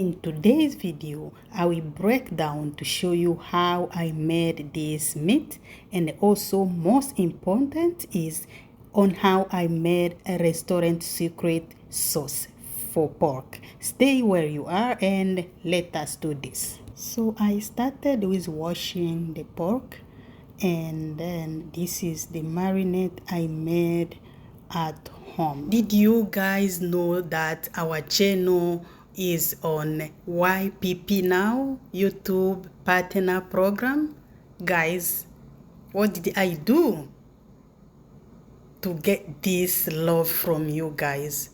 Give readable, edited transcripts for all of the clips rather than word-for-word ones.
In today's video, I will break down to show you how I made this meat, and also most important is on how I made a restaurant secret sauce for pork. Stay where you are and let us do this. So I started with washing the pork, and then this is the marinade I made at home. Did you guys know that our channel is on YPP now, YouTube Partner Program? Guys, what did I do to get this love from you guys?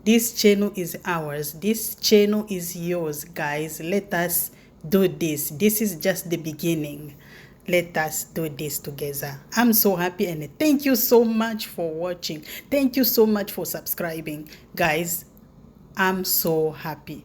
This channel is ours. This channel is yours, guys. Let us do this. This is just the beginning. Let us do this together. I'm so happy, and thank you so much for watching. Thank you so much for subscribing, guys. I'm so happy.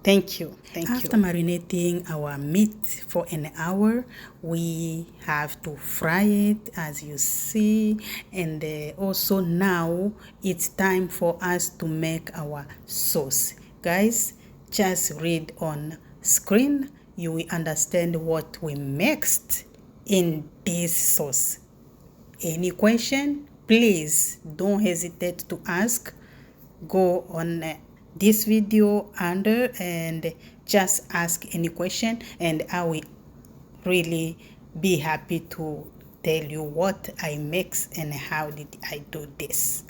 Thank you. After marinating our meat for an hour, we have to fry it, as you see. And also now it's time for us to make our sauce. Guys, just read on screen. You will understand what we mixed in this sauce. Any question? Please don't hesitate to ask. Go on this video under and just ask any question, and I will really be happy to tell you what I mix and how did I do this.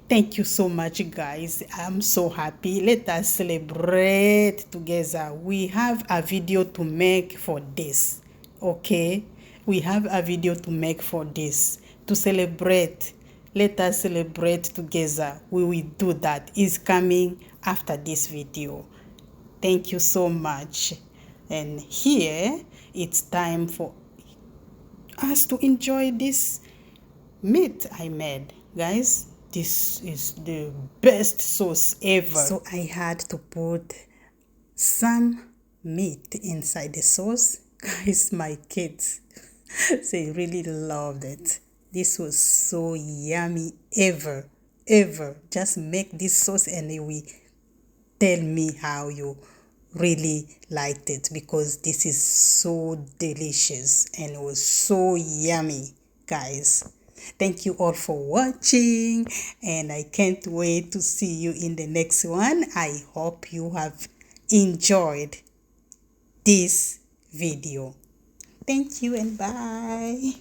Thank you so much, guys. I'm so happy. Let us celebrate together. We have a video to make for this. Okay, we have a video to make for this to celebrate. Let us celebrate together. We will do that. It's coming after this video. Thank you so much. And here it's time for us to enjoy this meat I made. Guys, this is the best sauce ever. So I had to put some meat inside the sauce. Guys, my kids, they really loved it. This was so yummy ever. Just make this sauce and you will tell me how you really liked it, because this is so delicious and it was so yummy, guys. Thank you all for watching, and I can't wait to see you in the next one. I hope you have enjoyed this video. Thank you and bye.